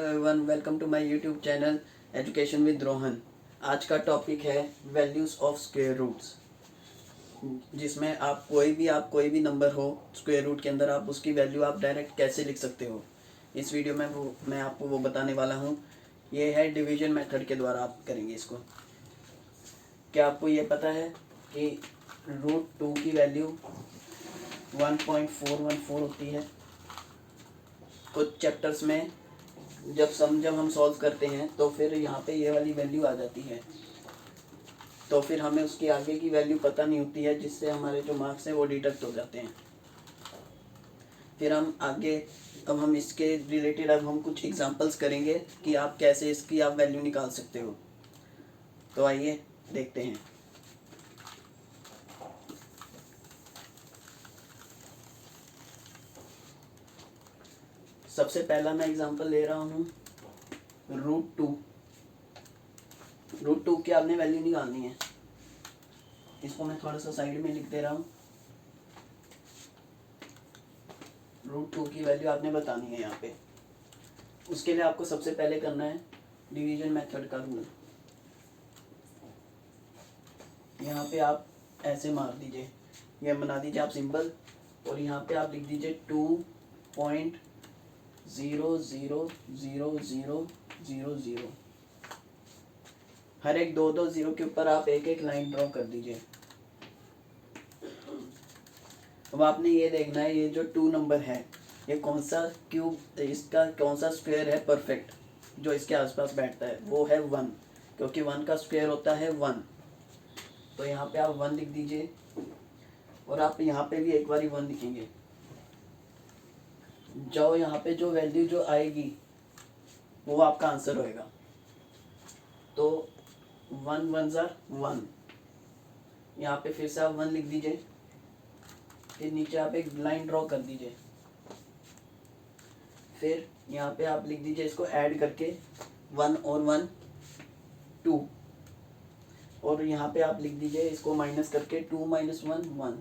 Hello everyone, welcome to my YouTube channel education with Rohan. आज का topic है values of square roots, जिसमें आप कोई भी नंबर हो स्क्वायर रूट के अंदर, आप उसकी वैल्यू आप डायरेक्ट कैसे लिख सकते हो। इस वीडियो में मैं आपको वो बताने वाला हूँ। ये है डिवीजन मेथड के द्वारा आप करेंगे इसको। क्या आपको ये पता है कि √2 की वैल्यू 1.414 होती है। कुछ चैप्टर्स में जब हम सॉल्व करते हैं तो फिर यहाँ पे ये वाली वैल्यू आ जाती है, तो फिर हमें उसकी आगे की वैल्यू पता नहीं होती है, जिससे हमारे जो मार्क्स हैं वो डिडक्ट हो जाते हैं। फिर हम आगे अब हम इसके रिलेटेड अब हम कुछ एग्जांपल्स करेंगे कि आप कैसे इसकी आप वैल्यू निकाल सकते हो। तो आइए देखते हैं। सबसे पहला मैं एग्जांपल ले रहा हूँ √2 की आपने वैल्यू निकालनी है। इसको मैं थोड़ा सा साइड में लिख दे रहा हूँ। √2 की वैल्यू आपने बतानी है यहाँ पे। उसके लिए आपको सबसे पहले करना है डिवीजन मेथड का रूल। यहाँ पे आप ऐसे मार दीजिए, ये बना दीजिए आप सिंबल, और यहाँ पे आप लिख दीजिए 2.00000। हर एक दो जीरो के ऊपर आप एक एक लाइन ड्रॉ कर दीजिए। अब आपने ये देखना है ये जो 2 नंबर है ये कौन सा क्यूब, इसका कौन सा स्क्वायर है परफेक्ट जो इसके आसपास बैठता है, वो है 1, क्योंकि 1 का स्क्वायर होता है 1। तो यहाँ पे आप 1 लिख दीजिए, और आप यहाँ पे भी एक बार 1 लिखेंगे। जो यहाँ पे जो वैल्यू जो आएगी वो आपका आंसर होएगा। तो 1 1 ज़ार 1, यहाँ पे फिर से आप 1 लिख दीजिए, फिर नीचे आप एक लाइन ड्रॉ कर दीजिए। फिर यहाँ पे आप लिख दीजिए इसको ऐड करके 1 और 1 2, और यहाँ पे आप लिख दीजिए इसको माइनस करके 2 - 1 1,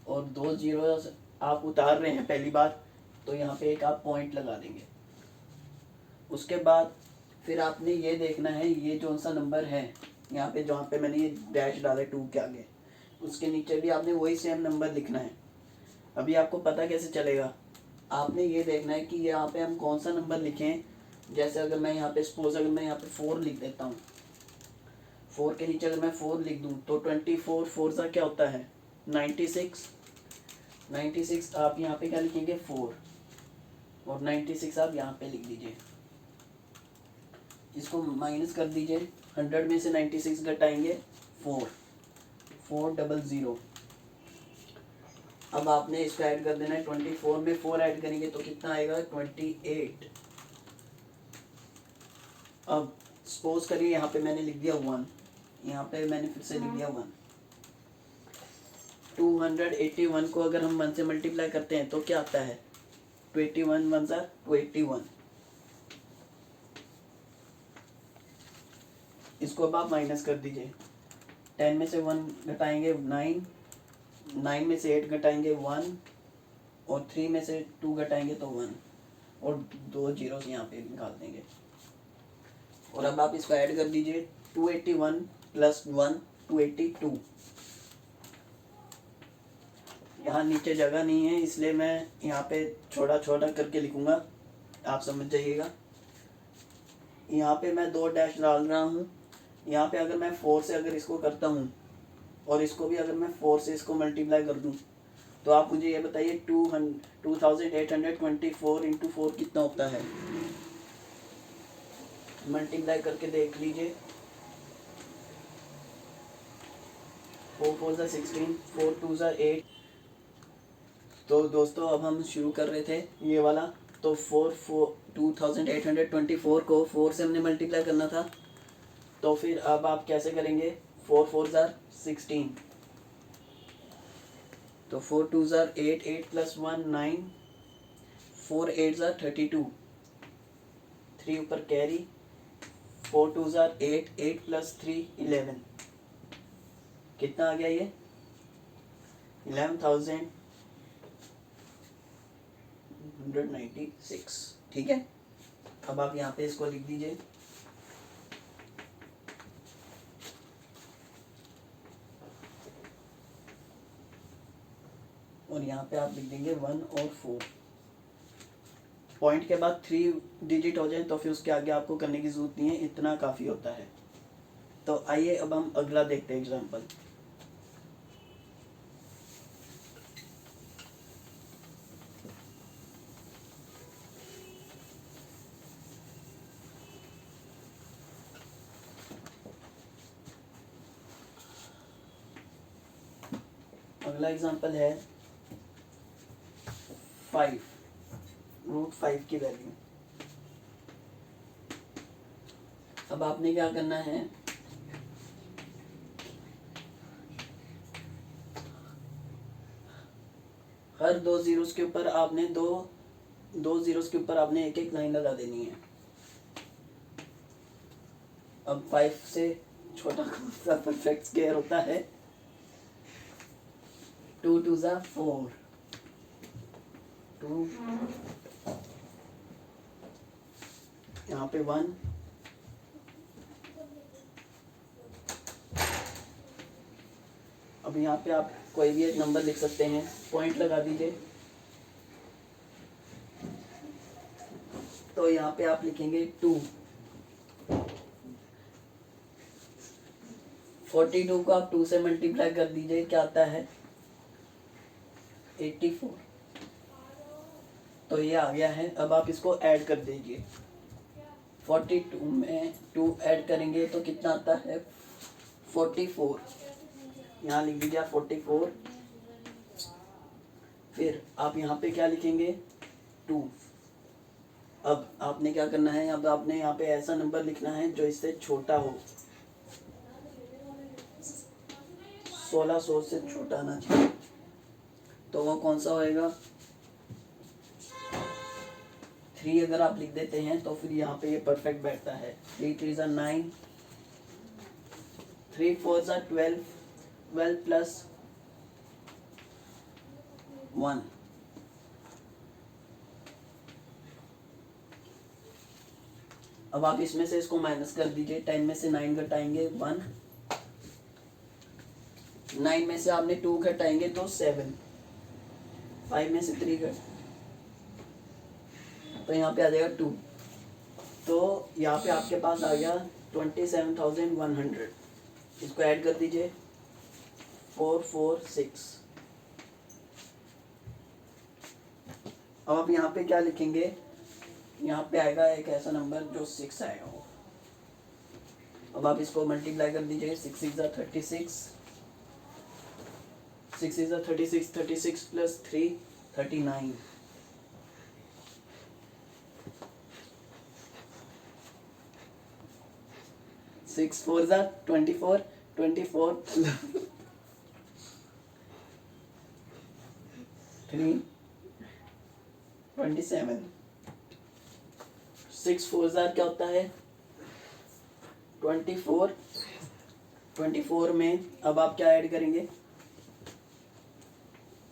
और 2 जीरो आप उतार रहे हैं पहली बार, तो यहाँ पे एक आप पॉइंट लगा देंगे। उसके बाद फिर आपने ये देखना है ये जो सा नंबर है यहाँ पे, जहाँ पे मैंने ये डैश डाला 2 के आगे, उसके नीचे भी आपने वही सेम नंबर लिखना है। अभी आपको पता कैसे चलेगा, आपने ये देखना है कि यहाँ पे हम कौन सा नंबर लिखें। जैसे अगर मैं यहाँ पे सपोज अगर मैं यहाँ पे 4 लिख देता हूँ, 4 के नीचे अगर मैं 4 लिख दूँ तो 24 4 सा क्या होता है 96 आप यहाँ पे क्या लिखेंगे 4, और 96 आप यहाँ पे लिख दीजिए। इसको माइनस कर दीजिए, 100 में से 96 घटाएंगे 400। अब आपने इसको ऐड कर देना है, 24 में 4 ऐड करेंगे तो कितना आएगा 28। अब सपोज करिए यहाँ पे मैंने लिख दिया 1, यहाँ पे मैंने फिर से लिख दिया 1। 281 को अगर हम 1 से मल्टीप्लाई करते हैं तो क्या आता है 21 1 ज़ार 21। इसको अब आप माइनस कर दीजिए, 10 में से 1 घटाएंगे 9, 9 में से 8 घटाएंगे 1, और 3 में से 2 घटाएंगे तो 1, और 2 जीरो यहाँ पे निकाल देंगे। और अब आप इसको ऐड कर दीजिए 281 + 1 282। यहाँ नीचे जगह नहीं है इसलिए मैं यहाँ पे छोटा छोटा करके लिखूँगा, आप समझ जाइएगा। यहाँ पे मैं 2 डैश डाल रहा हूँ। यहाँ पे अगर मैं 4 से अगर इसको करता हूँ, और इसको भी अगर मैं 4 से इसको मल्टीप्लाई कर दूँ, तो आप मुझे ये बताइए 2824 × 4 कितना होता है। मल्टीप्लाई करके देख लीजिए, 4 4 ज़ा 16, 4 2 ज़ा 8। तो दोस्तों अब हम शुरू कर रहे थे ये वाला, तो 2824 को 4 से हमने मल्टीप्लाई करना था। तो फिर अब आप कैसे करेंगे, 4 4 ज़ार 16, तो 4 2 ज़ार 8, 8 + 1 9, 4 8 ज़ार 32, 3 ऊपर कैरी, 4 2 ज़ार 8, 8 + 3 11। कितना आ गया ये 11,196। ठीक है। अब आप यहाँ पे इसको लिख दीजिए। और यहाँ पे आप लिख देंगे 1 और 4। पॉइंट के बाद 3 डिजिट हो जाए तो फिर उसके आगे आपको करने की ज़रूरत नहीं है, इतना काफ़ी होता है। तो आइए अब हम अगला देखते हैं एग्जाम्पल। अगला एग्जाम्पल है 5, √5 की वैल्यू। अब आपने क्या करना है, हर 2 ज़ीरोस के ऊपर आपने दो ज़ीरोस के ऊपर आपने एक एक लाइन लगा देनी है। अब 5 से छोटा कौन सा परफेक्ट स्क्वायर होता है? 2 2 ज़ा 4, 2 यहाँ पे 1, अब यहाँ पे आप कोई भी एक नंबर लिख सकते हैं, पॉइंट लगा दीजिए। तो यहाँ पे आप लिखेंगे 2। 42 को आप 2 से मल्टीप्लाई कर दीजिए, क्या आता है? 84। तो ये आ गया है। अब आप इसको ऐड कर दीजिए। 42 में 2 ऐड करेंगे तो कितना आता है? 44। यहाँ लिख दीजिए 44। फिर आप यहाँ पे क्या लिखेंगे? 2। अब आपने क्या करना है, अब आपने यहाँ पे ऐसा नंबर लिखना है जो इससे छोटा हो, 1600 से छोटा ना चाहिए। तो वो कौन सा होएगा? 3 अगर आप लिख देते हैं तो फिर यहाँ पे ये परफेक्ट बैठता है। 3 3 ज़ा 9, 3 4 ज़ा 12, 12 प्लस 1। अब आप इसमें से इसको माइनस कर दीजिए। 10 में से 9 घटाएंगे 1, 9 में से आपने 2 घटाएंगे तो 7, 5 में से 3 घट तो यहाँ पे आ जाएगा 2। तो यहाँ पे आपके पास आ गया 27,100। इसको ऐड कर दीजिए 446। अब आप यहाँ पे क्या लिखेंगे? यहाँ पे आएगा एक ऐसा नंबर जो 6 आएगा वो। अब आप इसको मल्टीप्लाई कर दीजिए। 6 6 ज़ा 36, 6 6 ज़ा 36, 36 प्लस 3 39। 6 4 ज़ा 24, 24 3 27। 6 4 ज़ा क्या होता है? 24। 24 में अब आप क्या ऐड करेंगे?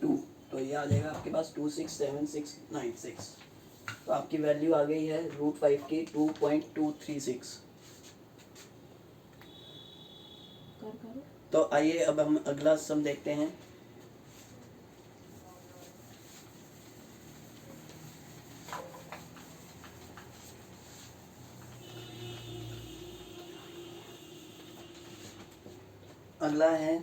2। तो ये आ जाएगा आपके पास 267696। तो आपकी वैल्यू आ गई है √5 की 2.236। तो आइए अब हम अगला सम देखते हैं। अगला है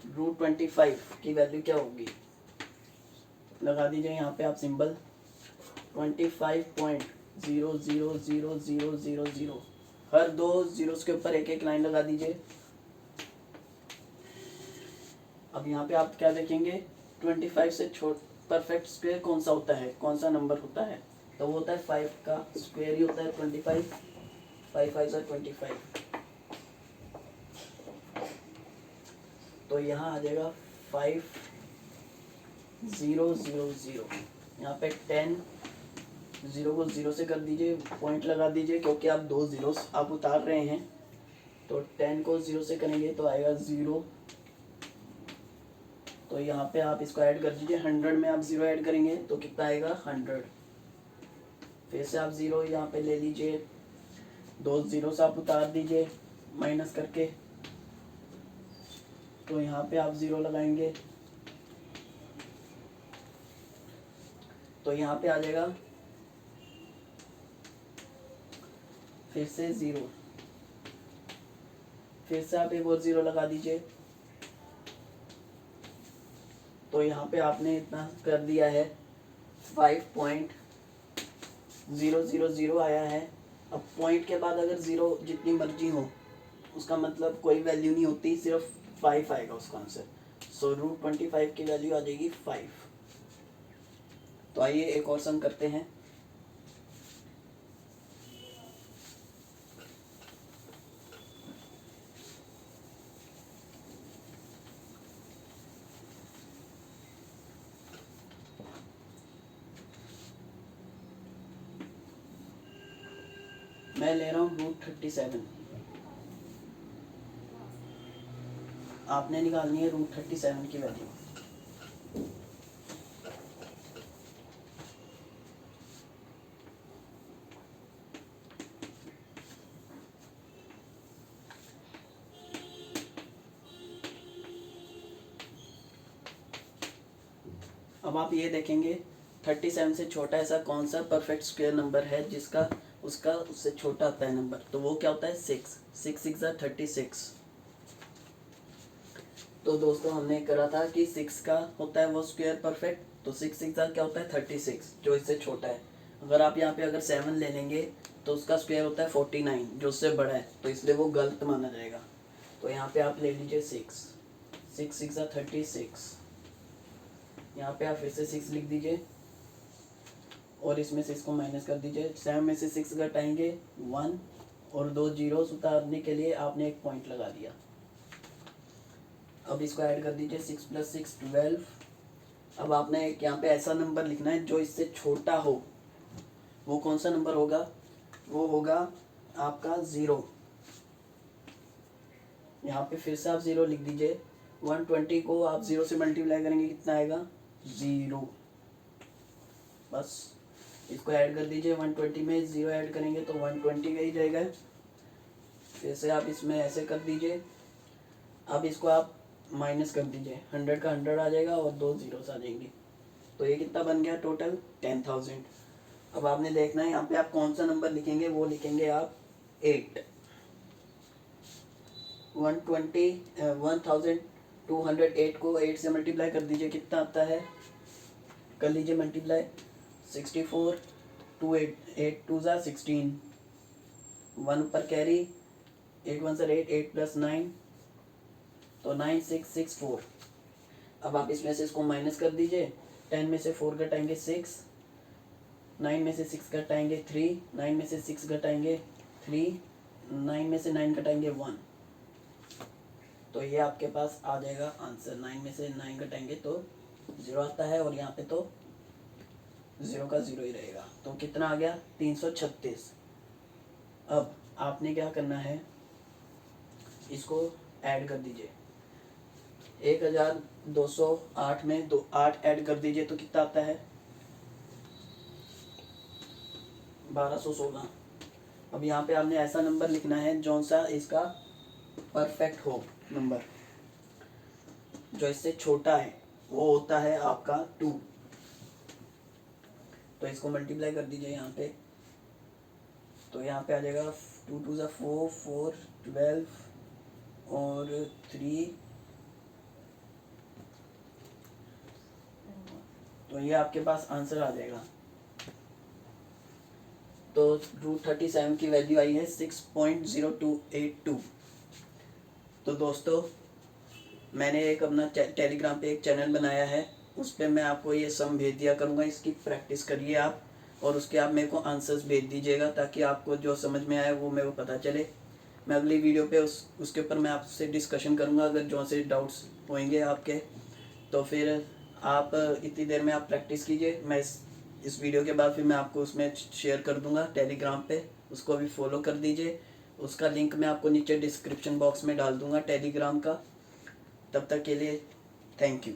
√25 की वैल्यू क्या होगी? लगा दीजिए यहाँ पे आप सिंबल। 25.0000000। हर 2 ज़ीरोस के ऊपर एक एक लाइन लगा दीजिए। अब यहाँ पे आप क्या देखेंगे? 25 से परफेक्ट स्क्वायर कौन सा होता है, कौन सा नंबर होता है? तो वो होता है 5 का स्क्वायर ही होता है 25। 5 5 ज़ा 25। तो यहाँ आ जाएगा 5000। यहाँ पे 10, 0 को 0 से कर दीजिए, पॉइंट लगा दीजिए क्योंकि आप 2 ज़ीरोस आप उतार रहे हैं। तो 10 को 0 से करेंगे तो आएगा 0। तो तो यहाँ पे आप इसको ऐड कर दीजिए। 100 में आप 0 ऐड करेंगे तो कितना आएगा 100। फिर से आप 0 यहाँ पे ले लीजिए, 2 0 आप उतार दीजिए माइनस करके, तो यहाँ पे आप 0 लगाएंगे तो यहाँ पे आ जाएगा फिर से 0। फिर से आप एक और 0 लगा दीजिए, तो यहाँ पे आपने इतना कर दिया है 5.000 आया है। अब पॉइंट के बाद अगर 0 जितनी मर्जी हो, उसका मतलब कोई वैल्यू नहीं होती, सिर्फ 5 आएगा उसका आंसर। सो √25 की वैल्यू आ जाएगी 5। तो आइए एक और सम करते हैं। मैं ले रहा हूँ √37। आपने निकालनी है √37 की वैल्यू। अब आप ये देखेंगे 37 से छोटा ऐसा कौन सा परफेक्ट स्क्वायर नंबर है जिसका उसका उससे छोटा आता है नंबर, तो वो क्या होता है 6। 6 6 36। तो दोस्तों हमने करा था कि 6 का होता है वो स्क्वायर परफेक्ट, तो 6 6 क्या होता है 36 जो इससे छोटा है। अगर आप यहाँ पे अगर 7 ले लेंगे तो उसका स्क्वायर होता है 49 जो उससे बड़ा है, तो इसलिए वो गलत माना जाएगा। तो यहाँ पे आप ले लीजिए 6 6 6 36। यहाँ पे आप फिर से 6 लिख दीजिए और इसमें से इसको माइनस कर दीजिए। 7 में से 6 घटाएंगे 1 और 2 जीरोस उतारने के लिए आपने एक पॉइंट लगा दिया। अब इसको ऐड कर दीजिए 6 + 6 12। अब आपने एक यहाँ पे ऐसा नंबर लिखना है जो इससे छोटा हो। वो कौन सा नंबर होगा? वो होगा आपका 0। यहाँ पे फिर से आप 0 लिख दीजिए। 120 को आप 0 से मल्टीप्लाई करेंगे कितना आएगा 0। बस इसको ऐड कर दीजिए। 120 में 0 ऐड करेंगे तो 120 का ही जाएगा। फिर से आप इसमें ऐसे कर दीजिए। अब इसको आप माइनस कर दीजिए, 100 का 100 आ जाएगा और 2 जीरोस आ जाएंगे। तो ये कितना बन गया टोटल 10,000। अब आपने देखना है यहाँ पे आप कौन सा नंबर लिखेंगे, वो लिखेंगे आप 8। 1208 को 8 से मल्टीप्लाई कर दीजिए, कितना आता है कर लीजिए मल्टीप्लाई। 64 2 8 8 2 16, 1 ऊपर कैरी, 8 1 8 8 + 9 तो 9664। अब आप इसमें से इसको माइनस कर दीजिए। 10 में से 4 घटाएंगे 6, 9 में से 6 घटाएंगे 3, 9 में से 6 घटाएंगे 3, 9 में से 9 घटाएंगे 1। तो ये आपके पास आ जाएगा आंसर। 9 में से 9 घटाएंगे तो 0 आता है और यहाँ पे तो 0 का 0 ही रहेगा। तो कितना आ गया 336। अब आपने क्या करना है, इसको ऐड कर दीजिए। 1208 में 8 ऐड कर दीजिए तो कितना आता है 1216। अब यहाँ पे आपने ऐसा नंबर लिखना है जो सा इसका परफेक्ट हो नंबर, जो इससे छोटा है वो होता है आपका 2। तो इसको मल्टीप्लाई कर दीजिए यहाँ पे, तो यहाँ पे आ जाएगा 2 2 4 4 12 और 3, तो ये आपके पास आंसर आ जाएगा। तो √37 की वैल्यू आई है 6.0282। तो दोस्तों मैंने एक अपना टेलीग्राम पे एक चैनल बनाया है, उस पर मैं आपको ये सम भेज दिया करूँगा। इसकी प्रैक्टिस करिए आप और उसके आप मेरे को आंसर्स भेज दीजिएगा ताकि आपको जो समझ में आए वो मेरे को पता चले। मैं अगली वीडियो पे उसके ऊपर मैं आपसे डिस्कशन करूँगा। अगर जो से डाउट्स होंगे आपके तो फिर आप इतनी देर में आप प्रैक्टिस कीजिए। मैं इस वीडियो के बाद फिर मैं आपको उसमें शेयर कर दूँगा टेलीग्राम पे, उसको भी फॉलो कर दीजिए। उसका लिंक मैं आपको नीचे डिस्क्रिप्शन बॉक्स में डाल दूँगा टेलीग्राम का। तब तक के लिए थैंक यू।